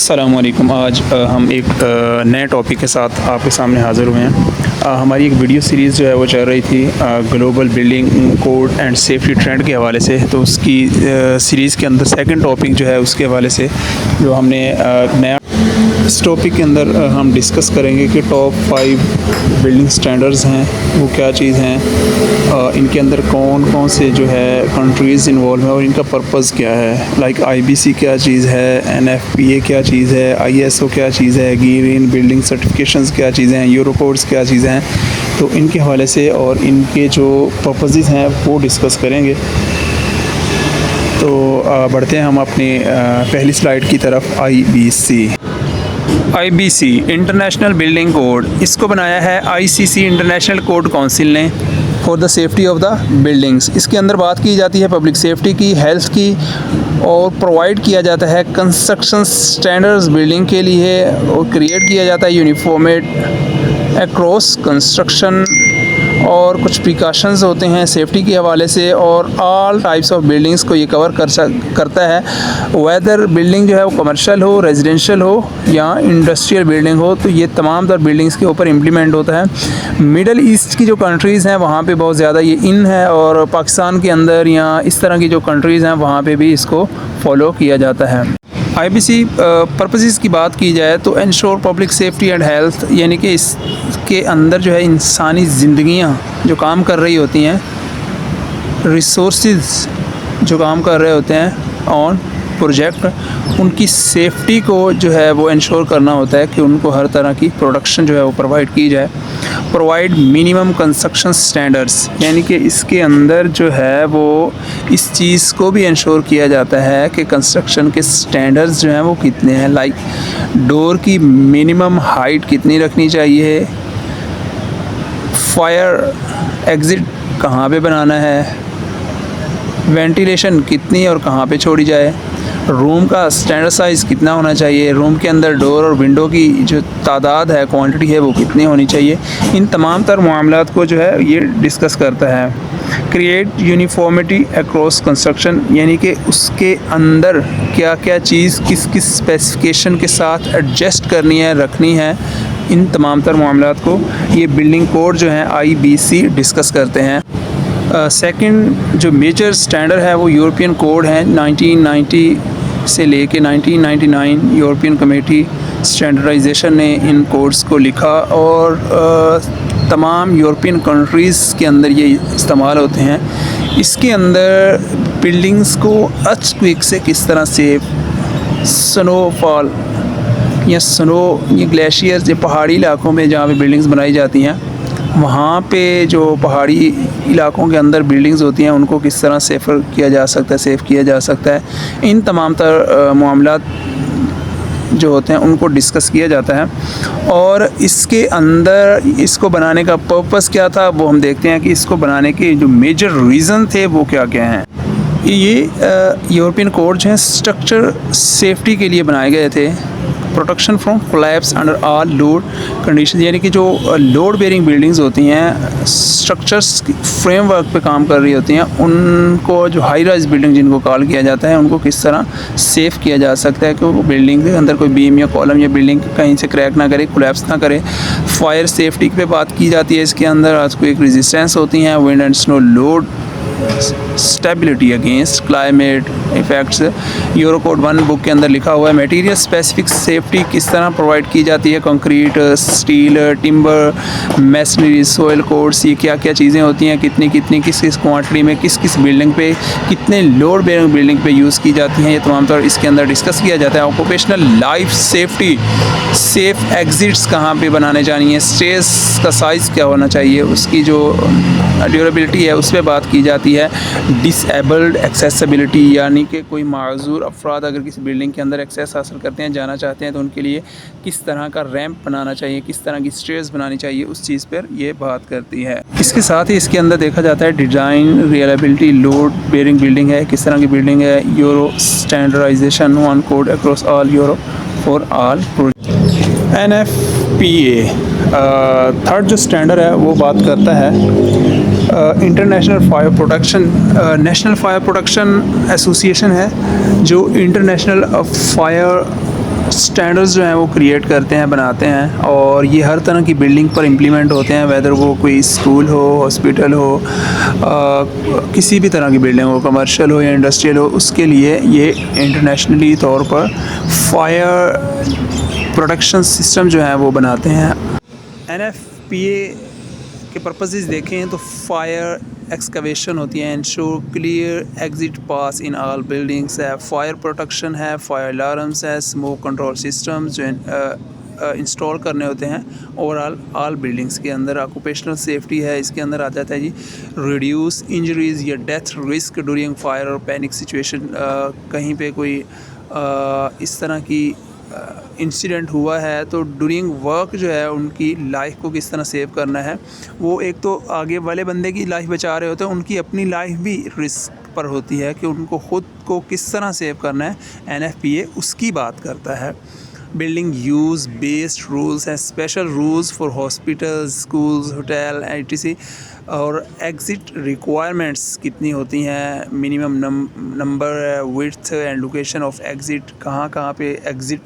अस्सलामुअलैकुम। आज हम एक नए टॉपिक के साथ आपके सामने हाज़िर हुए हैं। हमारी एक वीडियो सीरीज़ जो है वो चल रही थी global building code and safety trend के हवाले से। तो उसकी सीरीज़ के अंदर सेकंड टॉपिक जो है उसके हवाले से जो हमने नया इस टॉपिक के अंदर हम डिस्कस करेंगे कि टॉप 5 बिल्डिंग स्टैंडर्ड्स हैं वो क्या चीज़ हैं, इनके अंदर कौन कौन से जो है कंट्रीज़ इन्वॉल्व हैं और इनका पर्पज़ क्या है। लाइक IBC क्या चीज़ है, NFPA क्या चीज़ है, ISO क्या चीज़ है, ग्रीन बिल्डिंग सर्टिफिकेशंस क्या चीज़ें हैं, यूरो कोड्स क्या चीज़ें हैं। तो इनके हवाले से और इनके जो पर्पज़ हैं वो डिस्कस करेंगे। तो बढ़ते हैं हम अपनी पहली स्लाइड की तरफ। IBC इंटरनेशनल बिल्डिंग कोड, इसको बनाया है ICC इंटरनेशनल कोड काउंसिल ने for the safety of the buildings. इसके अंदर बात की जाती है पब्लिक सेफ्टी की, हेल्थ की, और प्रोवाइड किया जाता है कंस्ट्रक्शन स्टैंडर्ड्स बिल्डिंग के लिए, और क्रिएट किया जाता है यूनिफॉर्मेट अक्रॉस कंस्ट्रक्शन, और कुछ प्रिकॉशंस होते हैं सेफ्टी के हवाले से, और ऑल टाइप्स ऑफ बिल्डिंग्स को ये कवर करता है। वेदर बिल्डिंग जो है वो कमर्शियल हो, रेजिडेंशियल हो या इंडस्ट्रियल बिल्डिंग हो, तो ये तमाम तर बिल्डिंग्स के ऊपर इम्प्लीमेंट होता है। मिडल ईस्ट की जो कंट्रीज़ हैं वहाँ पे बहुत ज़्यादा ये इन है, और पाकिस्तान के अंदर या इस तरह की जो कंट्रीज़ हैं वहाँ पे भी इसको फॉलो किया जाता है। IBC पर्पसेस की बात की जाए तो ensure public safety and health, यानी कि इसके अंदर जो है इंसानी ज़िंदगियाँ जो काम कर रही होती हैं, रिसोर्सेज जो काम कर रहे होते हैं ऑन प्रोजेक्ट, उनकी सेफ्टी को जो है वो इंश्योर करना होता है कि उनको हर तरह की प्रोडक्शन जो है वो प्रोवाइड की जाए। प्रोवाइड मिनिमम कंस्ट्रक्शन स्टैंडर्ड्स, यानी कि इसके अंदर जो है वो इस चीज़ को भी इंश्योर किया जाता है कि कंस्ट्रक्शन के स्टैंडर्ड्स जो हैं वो कितने हैं। लाइक डोर की मिनिमम हाइट कितनी रखनी चाहिए, फायर एग्ज़िट कहाँ पे बनाना है, वेंटिलेशन कितनी और कहाँ पे छोड़ी जाए, रूम का स्टैंडर्ड साइज़ कितना होना चाहिए, रूम के अंदर डोर और विंडो की जो तादाद है, क्वांटिटी है, वो कितनी होनी चाहिए। इन तमाम तर मामलात को जो है ये डिस्कस करता है। क्रिएट यूनिफॉर्मिटी अक्रॉस कंस्ट्रक्शन, यानी कि उसके अंदर क्या क्या चीज़ किस किस स्पेसिफिकेशन के साथ एडजस्ट करनी है, रखनी है, इन तमाम तर मामलात को ये बिल्डिंग कोड जो है IBC डिस्कस करते हैं। सेकंड जो मेजर स्टैंडर्ड है वो यूरोपियन कोड है। 1990 से लेके 1999 यूरोपियन कमेटी स्टैंडर्डाइजेशन ने इन कोड्स को लिखा, और तमाम यूरोपियन कंट्रीज़ के अंदर ये इस्तेमाल होते हैं। इसके अंदर बिल्डिंग्स को अर्थक्वेक से किस तरह से, स्नोफॉल या ये ग्लेशियर्स, ये पहाड़ी इलाकों में जहाँ पे बिल्डिंग्स बनाई जाती हैं, वहाँ पे जो पहाड़ी इलाकों के अंदर बिल्डिंग्स होती हैं उनको किस तरह सेफ़ किया जा सकता है। इन तमाम तर मामलात जो होते हैं उनको डिस्कस किया जाता है। और इसके अंदर इसको बनाने का पर्पस क्या था वो हम देखते हैं कि इसको बनाने के जो मेजर रीज़न थे वो क्या क्या हैं। ये यूरोपियन कोड जो हैं स्ट्रक्चर सेफ्टी के लिए बनाए गए थे। Protection from collapse under all load condition, यानी कि जो लोड बेयरिंग बिल्डिंग्स होती हैं, स्ट्रक्चर्स फ्रेमवर्क पे काम कर रही होती हैं, उनको जो हाई राइज बिल्डिंग जिनको कॉल किया जाता है, उनको किस तरह सेफ़ किया जा सकता है कि वो बिल्डिंग के अंदर कोई बीम या कॉलम या बिल्डिंग कहीं से क्रैक ना करे, कोलैप्स ना करे। फायर सेफ्टी पे बात की जाती है। इसके अंदर अर्थक्वेक रेजिस्टेंस होती हैं, wind and snow load stability against climate effects. Euro code 1 book के अंदर लिखा हुआ है। मटेरियल स्पेसिफिक सेफ्टी किस तरह प्रोवाइड की जाती है, concrete, steel, timber, masonry, soil codes, ये क्या क्या चीज़ें होती हैं, कितनी कितनी किस किस क्वांटिटी में किस किस बिल्डिंग पे कितने लोड बेयरिंग बिल्डिंग पे यूज़ की जाती हैं, ये तमाम तौर इसके अंदर डिस्कस किया जाता है। Occupational life safety, safe exits कहाँ पे बनाने चाहिए, स्टेज का साइज़ क्या होना चाहिए, उसकी जो ड्यूरेबिलिटी है उस पर बात की जाती है। डिसेबल्ड एक्सेसिबिलिटी, यानी कि कोई माजूर अफराद अगर किसी बिल्डिंग के अंदर एक्सेस हासिल करते हैं, जाना चाहते हैं, तो उनके लिए किस तरह का रैंप बनाना चाहिए, किस तरह की स्टेयर्स बनानी चाहिए, उस चीज़ पर ये बात करती है। इसके साथ ही इसके अंदर देखा जाता है design reliability, load bearing building है, किस तरह की बिल्डिंग है, euro standardization, one code across all euro for all project. NFPA third जो स्टैंडर्ड है वो बात करता है international fire protection. National fire protection association है जो इंटरनेशनल फायर स्टैंडर्ड्स जो हैं वो क्रिएट करते हैं, बनाते हैं, और ये हर तरह की बिल्डिंग पर इम्प्लीमेंट होते हैं, वेदर वो कोई स्कूल हो, हॉस्पिटल हो, किसी भी तरह की बिल्डिंग हो, कमर्शियल हो या इंडस्ट्रियल हो, उसके लिए ये इंटरनेशनली तौर पर फायर प्रोटेक्शन सिस्टम जो है वो बनाते हैं। NFPA के पर्पसेस देखें तो फायर एक्सकवेशन होती है, ensure clear exit pass in all buildings है, फायर प्रोटेक्शन है, फायर अलार्म्स है, स्मोक कंट्रोल सिस्टम्स जो इंस्टॉल करने होते हैं ओवरऑल ऑल बिल्डिंग्स के अंदर। ऑक्यूपेशनल सेफ्टी है, इसके अंदर आ जाता है जी रिड्यूस इंजरीज या डेथ रिस्क ड्यूरिंग फायर और पैनिक सिचुएशन। कहीं पे कोई इस तरह की इंसिडेंट हुआ है तो ड्यूरिंग वर्क जो है उनकी लाइफ को किस तरह सेव करना है। वो एक तो आगे वाले बंदे की लाइफ बचा रहे होते हैं, उनकी अपनी लाइफ भी रिस्क पर होती है कि उनको ख़ुद को किस तरह सेव करना है। NFPA उसकी बात करता है। बिल्डिंग यूज़ बेस्ड रूल्स हैं, special rules for hospitals, schools, hotel etc। और एग्ज़िट रिक्वायरमेंट्स कितनी होती हैं, minimum number, width and location of exit, कहाँ कहाँ पे एग्ज़िट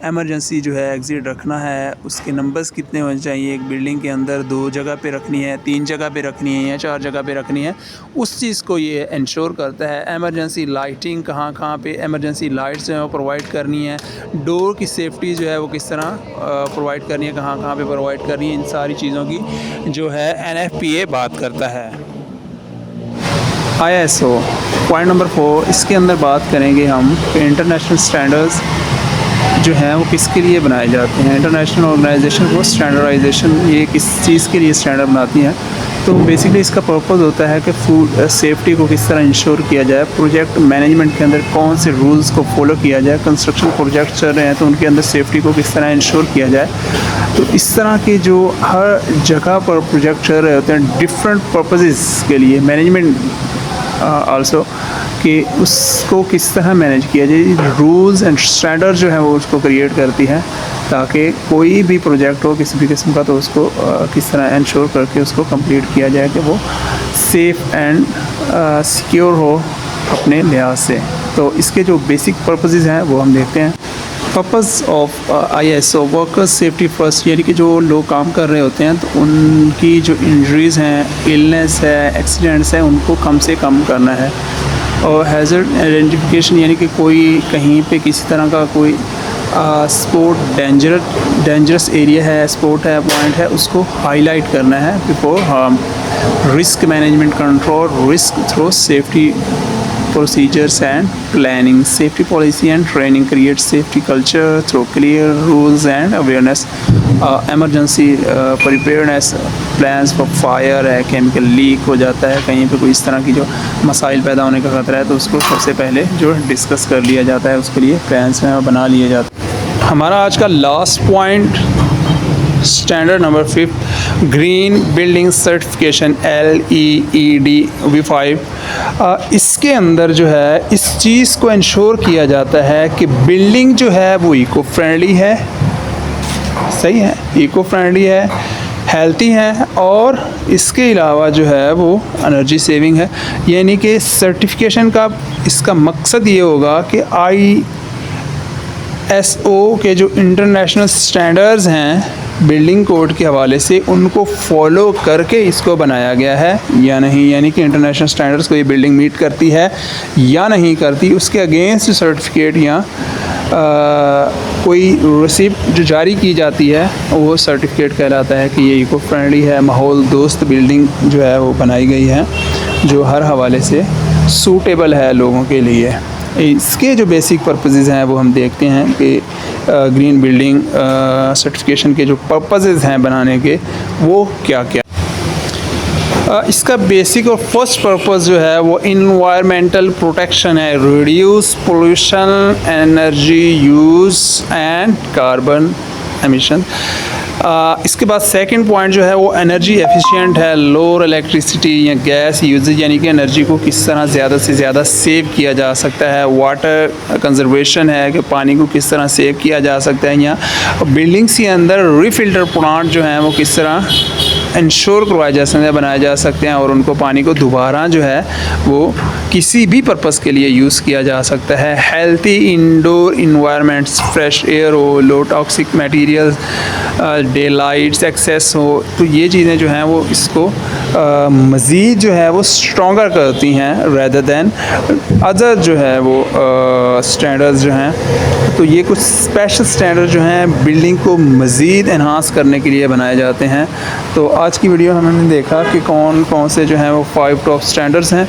एमरजेंसी जो है एग्ज़िट रखना है, उसके नंबर्स कितने होने चाहिए, एक बिल्डिंग के अंदर 2 जगह पे रखनी है, 3 जगह पे रखनी है या 4 जगह पे रखनी है, उस चीज़ को ये इंश्योर करता है। एमरजेंसी लाइटिंग कहाँ कहाँ पे एमरजेंसी लाइट्स जो है वो प्रोवाइड करनी है, डोर की सेफ्टी जो है वो किस तरह प्रोवाइड करनी है, कहाँ कहाँ पे प्रोवाइड करनी है, इन सारी चीज़ों की जो है NFPA बात करता है। ISO पॉइंट नंबर 4, इसके अंदर बात करेंगे हम इंटरनेशनल स्टैंडर्ड्स जो हैं वो किसके लिए बनाए जाते हैं। इंटरनेशनल ऑर्गेनाइजेशन फॉर स्टैंडर्डाइजेशन ये किस चीज़ के लिए स्टैंडर्ड बनाती हैं, तो बेसिकली इसका पर्पस होता है कि फूड सेफ्टी को किस तरह इंश्योर किया जाए, प्रोजेक्ट मैनेजमेंट के अंदर कौन से रूल्स को फॉलो किया जाए, कंस्ट्रक्शन प्रोजेक्ट चल रहे हैं तो उनके अंदर सेफ्टी को किस तरह इंश्योर किया जाए। तो इस तरह के जो हर जगह पर प्रोजेक्ट चल रहे होते हैं डिफरेंट पर्पसेस के लिए, मैनेजमेंट आल्सो कि उसको किस तरह मैनेज किया जाए, रूल्स एंड स्टैंडर्ड जो है वो उसको क्रिएट करती है ताकि कोई भी प्रोजेक्ट हो किसी भी किस्म का तो उसको किस तरह इंश्योर करके उसको कंप्लीट किया जाए कि वो सेफ़ एंड सिक्योर हो अपने लिहाज से। तो इसके जो बेसिक पर्पसेस हैं वो हम देखते हैं। Purpose of ISO workers safety first, यानी कि जो लोग काम कर रहे होते हैं तो उनकी जो इंजरीज़ हैं, इलनेस है, एक्सीडेंट्स हैं, उनको कम से कम करना है। और हैज़र्ड आइडेंटिफिकेशन, यानी कि कोई कहीं पे किसी तरह का कोई स्पोर्ट डेंजरस एरिया है, स्पोर्ट है, पॉइंट है, उसको हाईलाइट करना है before harm. Risk management control risk through safety procedures and planning, safety policy and training, create safety culture through clear rules and awareness, emergency preparedness plans for fire है, chemical leak हो जाता है, कहीं पे कोई इस तरह की जो मसाइल पैदा होने का खतरा है तो उसको सबसे पहले जो डिस्कस कर लिया जाता है, उसके लिए प्लान्स में बना लिए जाते हैं। हमारा आज का last point standard number 5, green building certification LEED V5। इसके अंदर जो है इस चीज़ को इंश्योर किया जाता है कि बिल्डिंग जो है वो इको फ्रेंडली है, सही है, इको फ्रेंडली है, हेल्थी है, और इसके अलावा जो है वो एनर्जी सेविंग है। यानी कि सर्टिफिकेशन का इसका मकसद ये होगा कि ISO के जो इंटरनेशनल स्टैंडर्ड्स हैं बिल्डिंग कोड के हवाले से उनको फॉलो करके इसको बनाया गया है या नहीं, यानी कि इंटरनेशनल स्टैंडर्ड्स को ये बिल्डिंग मीट करती है या नहीं करती, उसके अगेंस्ट सर्टिफिकेट या कोई रिसिप्ट जो जारी की जाती है वो सर्टिफिकेट कहलाता है कि ये इको फ्रेंडली है, माहौल दोस्त बिल्डिंग जो है वो बनाई गई है जो हर हवाले से सूटेबल है लोगों के लिए। इसके जो बेसिक पर्पसेस हैं वो हम देखते हैं कि ग्रीन बिल्डिंग सर्टिफिकेशन के जो पर्पसेस हैं बनाने के वो क्या क्या। इसका बेसिक और फर्स्ट पर्पस जो है वो इन्वायरमेंटल प्रोटेक्शन है, reduce pollution, energy use and carbon emission. इसके बाद सेकंड पॉइंट जो है वो एनर्जी एफिशिएंट है, लोअर इलेक्ट्रिसिटी या गैस यूजेज, यानी कि एनर्जी को किस तरह ज़्यादा से ज़्यादा सेव किया जा सकता है। वाटर कंजर्वेशन है कि पानी को किस तरह सेव किया जा सकता है, या बिल्डिंग्स के अंदर रीफिल्टर प्लांट जो हैं वो किस तरह इंश्योर करवाए जा सकते हैं, बनाए जा सकते हैं और उनको पानी को दोबारा जो है वो किसी भी पर्पज़ के लिए यूज़ किया जा सकता है। Healthy indoor environments, fresh air हो, low toxic materials, day lights access हो, तो ये चीज़ें जो हैं वो इसको मज़ीद जो है वो स्ट्रॉन्गर करती हैं रेदर दैन अदर जो है वो स्टैंडर्ड्स जो हैं। तो ये कुछ स्पेशल स्टैंडर्ड जो हैं बिल्डिंग को मज़ीद एनहांस करने के लिए बनाए जाते हैं। तो आज की वीडियो हमने देखा कि कौन कौन से जो हैं वो 5 टॉप स्टैंडर्ड्स हैं।